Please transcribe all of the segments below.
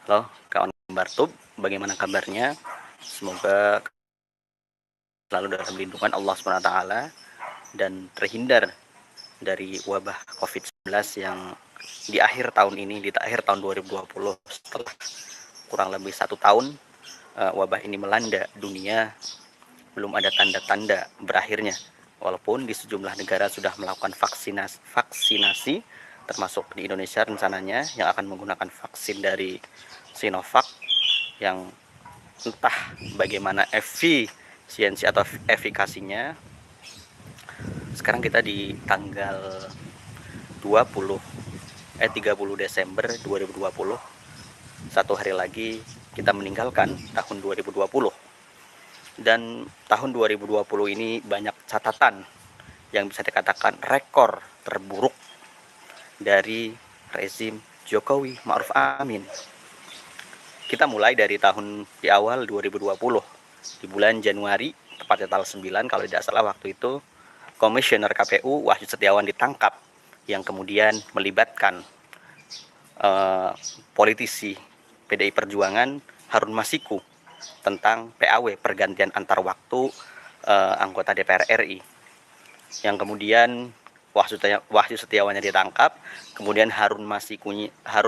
Halo, kawan Bartub, bagaimana kabarnya? Semoga selalu dalam lindungan Allah SWT dan terhindar dari wabah COVID-19 yang di akhir tahun ini, di akhir tahun 2020, setelah kurang lebih 1 tahun wabah ini melanda dunia, belum ada tanda-tanda berakhirnya. Walaupun di sejumlah negara sudah melakukan vaksinasi, termasuk di Indonesia rencananya yang akan menggunakan vaksin dari Sinovac yang entah bagaimana efisiensi atau efikasinya. Sekarang kita di tanggal 30 Desember 2020. Satu hari lagi kita meninggalkan tahun 2020. Dan tahun 2020 ini banyak catatan yang bisa dikatakan rekor terburuk dari rezim Jokowi Ma'ruf Amin. Kita mulai dari di awal 2020, di bulan Januari, tepatnya tanggal 9 kalau tidak salah waktu itu, Komisioner KPU Wahyu Setiawan ditangkap yang kemudian melibatkan politisi PDI Perjuangan Harun Masiku tentang PAW, pergantian antar waktu anggota DPR RI, yang kemudian Wahyu Setiawannya ditangkap, kemudian Harun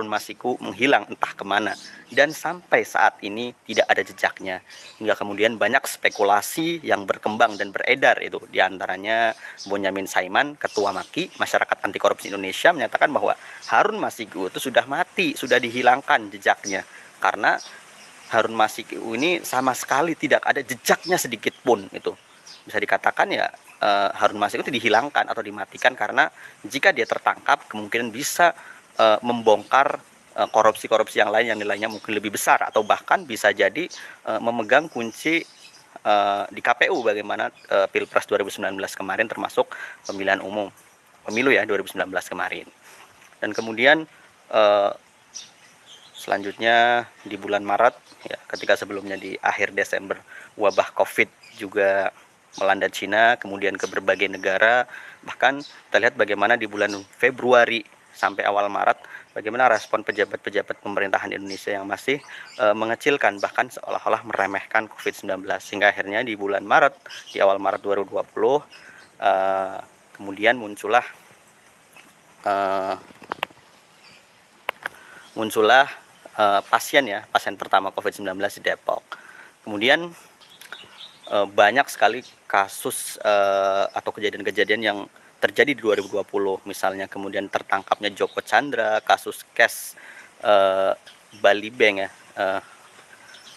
Masiku menghilang entah kemana, dan sampai saat ini tidak ada jejaknya. Hingga kemudian banyak spekulasi yang berkembang dan beredar, itu diantaranya Bonyamin Saiman, Ketua MAKI, Masyarakat Anti Korupsi Indonesia, menyatakan bahwa Harun Masiku itu sudah mati, sudah dihilangkan jejaknya, karena Harun Masiku ini sama sekali tidak ada jejaknya sedikit pun. Itu bisa dikatakan ya, Harun Masiku itu dihilangkan atau dimatikan, karena jika dia tertangkap kemungkinan bisa membongkar korupsi-korupsi yang lain yang nilainya mungkin lebih besar, atau bahkan bisa jadi memegang kunci di KPU bagaimana Pilpres 2019 kemarin, termasuk pemilihan umum pemilu ya 2019 kemarin. Dan kemudian selanjutnya di bulan Maret ya, ketika sebelumnya di akhir Desember wabah Covid juga melanda Cina, kemudian ke berbagai negara. Bahkan kita lihat bagaimana di bulan Februari sampai awal Maret, bagaimana respon pejabat-pejabat pemerintahan Indonesia yang masih mengecilkan, bahkan seolah-olah meremehkan COVID-19. Sehingga akhirnya di bulan Maret, di awal Maret 2020, kemudian muncullah pasien pertama COVID-19 di Depok. Kemudian banyak sekali kasus atau kejadian-kejadian yang terjadi di 2020, misalnya kemudian tertangkapnya Joko Chandra, kasus cash Bali Bank ya,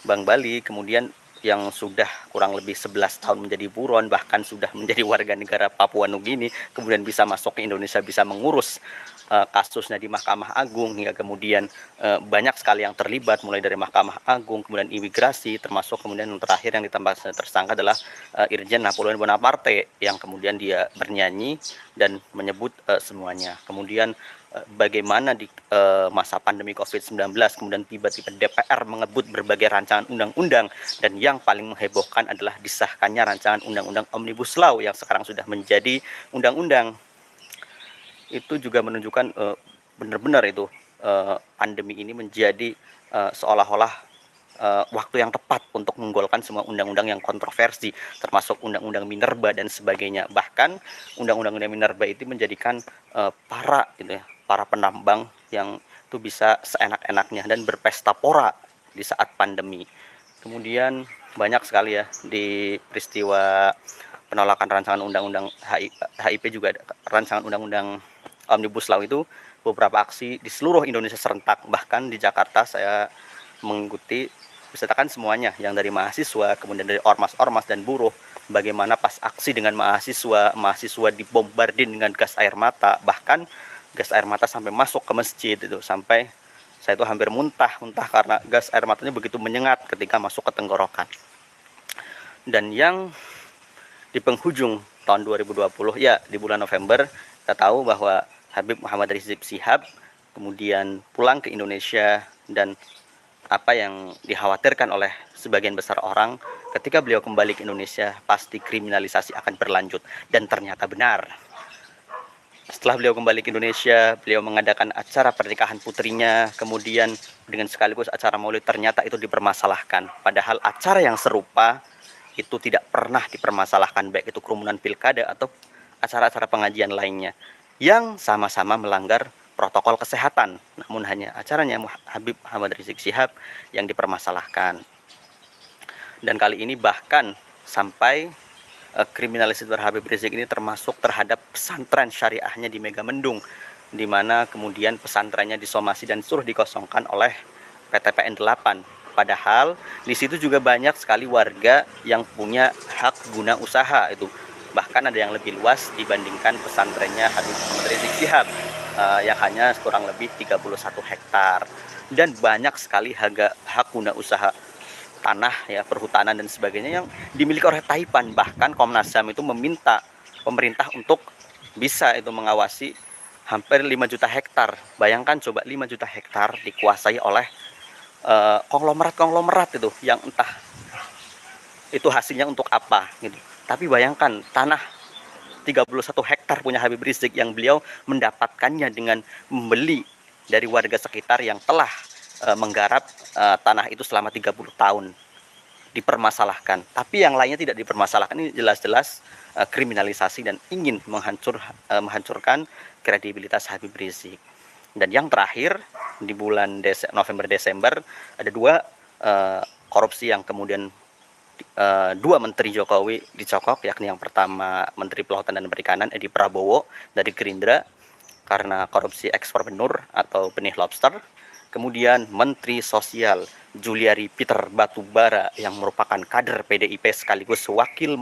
Bank Bali, kemudian yang sudah kurang lebih 11 tahun menjadi buron, bahkan sudah menjadi warga negara Papua Nugini, kemudian bisa masuk ke Indonesia, bisa mengurus kasusnya di Mahkamah Agung, hingga kemudian banyak sekali yang terlibat, mulai dari Mahkamah Agung, kemudian imigrasi, termasuk kemudian yang terakhir yang ditambah tersangka adalah Irjen Napoleon Bonaparte, yang kemudian dia bernyanyi dan menyebut semuanya. Kemudian bagaimana di masa pandemi COVID-19 kemudian tiba-tiba DPR mengebut berbagai rancangan undang-undang, dan yang paling menghebohkan adalah disahkannya rancangan undang-undang Omnibus Law yang sekarang sudah menjadi undang-undang. Itu juga menunjukkan benar-benar itu pandemi ini menjadi seolah-olah waktu yang tepat untuk menggolkan semua undang-undang yang kontroversi, termasuk undang-undang minerba dan sebagainya. Bahkan undang-undang minerba itu menjadikan para penambang yang itu bisa seenak-enaknya dan berpesta pora di saat pandemi. Kemudian banyak sekali ya di peristiwa penolakan rancangan undang-undang HIP, juga rancangan undang-undang Omnibus Law itu, beberapa aksi di seluruh Indonesia serentak. Bahkan di Jakarta saya mengikuti, bisa katakan semuanya, yang dari mahasiswa, kemudian dari ormas-ormas dan buruh, bagaimana pas aksi dengan mahasiswa dibombardir dengan gas air mata, bahkan gas air mata sampai masuk ke masjid. Itu sampai saya itu hampir muntah karena gas air matanya begitu menyengat ketika masuk ke tenggorokan. Dan yang di penghujung tahun 2020 ya, di bulan November, kita tahu bahwa Habib Muhammad Rizik Syihab kemudian pulang ke Indonesia, dan apa yang dikhawatirkan oleh sebagian besar orang, ketika beliau kembali ke Indonesia pasti kriminalisasi akan berlanjut, dan ternyata benar. Setelah beliau kembali ke Indonesia, beliau mengadakan acara pernikahan putrinya, kemudian dengan sekaligus acara maulid, ternyata itu dipermasalahkan. Padahal acara yang serupa itu tidak pernah dipermasalahkan, baik itu kerumunan pilkada atau acara-acara pengajian lainnya yang sama-sama melanggar protokol kesehatan. Namun hanya acaranya Habib Muhammad Rizik Syihab yang dipermasalahkan. Dan kali ini bahkan sampai kriminalisasi Habib Rizik ini termasuk terhadap pesantren syariahnya di Megamendung, di mana kemudian pesantrennya disomasi dan suruh dikosongkan oleh PTPN 8. Padahal di situ juga banyak sekali warga yang punya hak guna usaha itu. Bahkan ada yang lebih luas dibandingkan pesantrennya Habib Muhammad Rizik Syihab yang hanya kurang lebih 31 hektar. Dan banyak sekali hak guna usaha tanah ya, perhutanan dan sebagainya yang dimiliki oleh Taipan. Bahkan Komnas HAM itu meminta pemerintah untuk bisa itu mengawasi hampir 5 juta hektar. Bayangkan coba 5 juta hektar dikuasai oleh konglomerat itu yang entah itu hasilnya untuk apa gitu. Tapi bayangkan tanah 31 hektar punya Habib Rizik yang beliau mendapatkannya dengan membeli dari warga sekitar yang telah menggarap tanah itu selama 30 tahun, dipermasalahkan. Tapi yang lainnya tidak dipermasalahkan. Ini jelas-jelas kriminalisasi dan ingin menghancurkan kredibilitas Habib Rizik. Dan yang terakhir di bulan November-Desember ada dua korupsi yang kemudian dua menteri Jokowi dicokok, yakni yang pertama Menteri Kelautan dan Perikanan Edi Prabowo dari Gerindra karena korupsi ekspor benur atau benih lobster. Kemudian Menteri Sosial Juliari Peter Batubara yang merupakan kader PDIP sekaligus wakil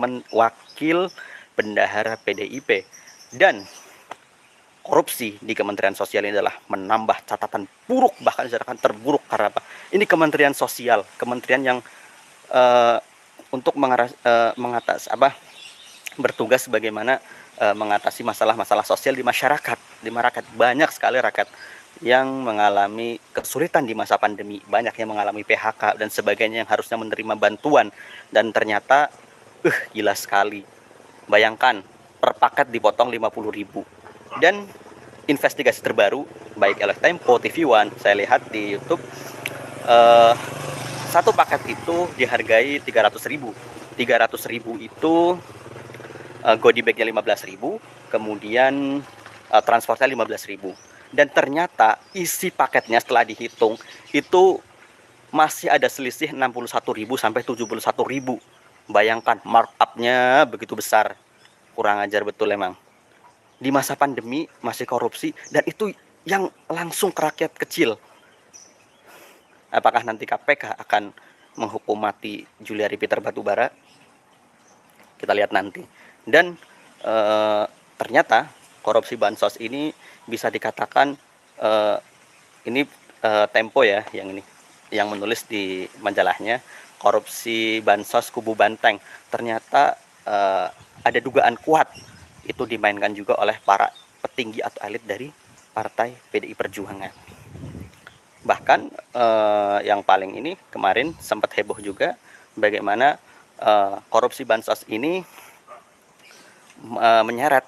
bendahara PDIP. Dan korupsi di Kementerian Sosial ini adalah menambah catatan buruk, bahkan catatan terburuk. Karena apa? Ini Kementerian Sosial, kementerian yang untuk bertugas bagaimana mengatasi masalah-masalah sosial di masyarakat. Banyak sekali rakyat yang mengalami kesulitan di masa pandemi, banyak yang mengalami PHK dan sebagainya yang harusnya menerima bantuan, dan ternyata gila sekali. Bayangkan per paket dipotong 50.000. Dan investigasi terbaru baik oleh Tempo, TV One, saya lihat di YouTube, satu paket itu dihargai 300.000. 300.000 itu goodie bagnya 15.000, kemudian transportnya 15.000. Dan ternyata isi paketnya setelah dihitung itu masih ada selisih 61.000 sampai 71.000. Bayangkan markup-nya begitu besar. Kurang ajar betul emang. Di masa pandemi masih korupsi, dan itu yang langsung ke rakyat kecil. Apakah nanti KPK akan menghukum mati Juliari Peter Batubara? Kita lihat nanti. Dan ternyata korupsi bansos ini bisa dikatakan ini Tempo ya yang ini yang menulis di majalahnya, korupsi bansos kubu Banteng. Ternyata ada dugaan kuat itu dimainkan juga oleh para petinggi atau elit dari partai PDI Perjuangan. Bahkan yang paling ini kemarin sempat heboh juga bagaimana korupsi bansos ini menyeret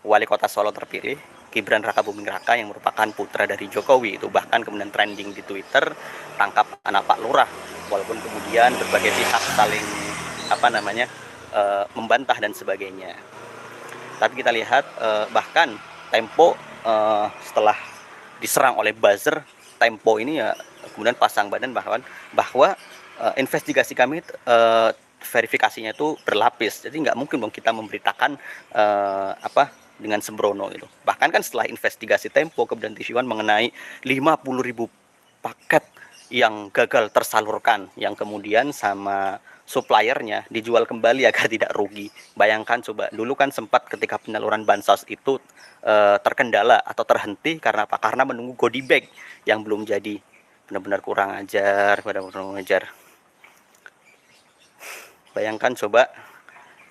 wali kota Solo terpilih Gibran Rakabuming Raka yang merupakan putra dari Jokowi. Itu bahkan kemudian trending di Twitter, tangkap anak Pak Lurah, walaupun kemudian berbagai pihak saling membantah dan sebagainya. Tapi kita lihat bahkan Tempo setelah diserang oleh buzzer, Tempo ini ya kemudian pasang badan bahwa investigasi kami verifikasinya itu berlapis. Jadi nggak mungkin dong kita memberitakan dengan sembrono itu. Bahkan kan setelah investigasi Tempo kemudian TV One mengenai 50.000 paket yang gagal tersalurkan, yang kemudian sama suppliernya dijual kembali agar tidak rugi. Bayangkan coba, dulu kan sempat ketika penyaluran bansos itu terkendala atau terhenti karena apa? Karena menunggu goodie bag yang belum jadi. Benar-benar kurang ajar, Bayangkan coba,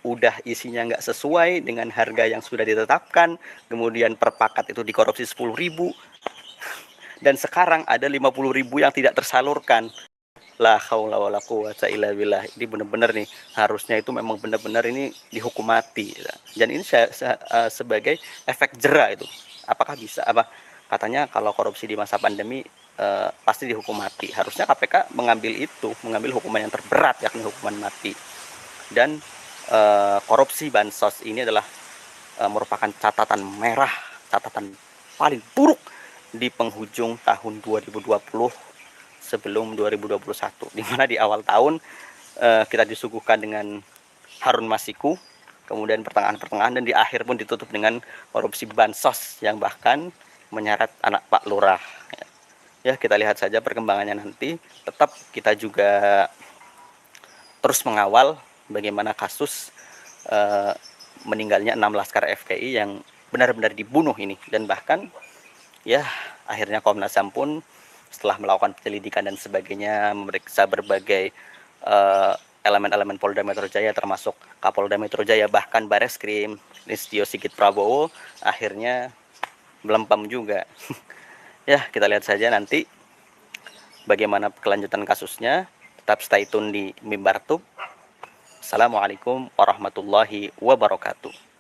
udah isinya nggak sesuai dengan harga yang sudah ditetapkan, kemudian per paket itu dikorupsi 10.000, dan sekarang ada 50.000 yang tidak tersalurkan. La haula wala quwata illa billah. Ini benar-benar nih, harusnya itu memang benar-benar ini dihukum mati, ya. Dan ini sebagai efek jera itu. Apakah bisa apa katanya kalau korupsi di masa pandemi pasti dihukum mati. Harusnya KPK mengambil itu, mengambil hukuman yang terberat yakni hukuman mati. Dan korupsi bansos ini adalah merupakan catatan merah, catatan paling buruk di penghujung tahun 2020 sebelum 2021, di mana di awal tahun kita disuguhkan dengan Harun Masiku, kemudian pertengahan-pertengahan dan di akhir pun ditutup dengan korupsi bansos yang bahkan menyeret anak Pak Lurah. Ya, kita lihat saja perkembangannya nanti. Tetap kita juga terus mengawal bagaimana kasus meninggalnya 6 laskar FPI yang benar-benar dibunuh ini, dan bahkan ya akhirnya Komnas HAM pun setelah melakukan penyelidikan dan sebagainya, memeriksa berbagai elemen-elemen Polda Metro Jaya termasuk Kapolda Metro Jaya, bahkan Bareskrim Listio Sigit Prabowo, akhirnya melempem juga. Ya, kita lihat saja nanti bagaimana kelanjutan kasusnya. Tetap stay tune di Mimbar Tube. Assalamualaikum warahmatullahi wabarakatuh.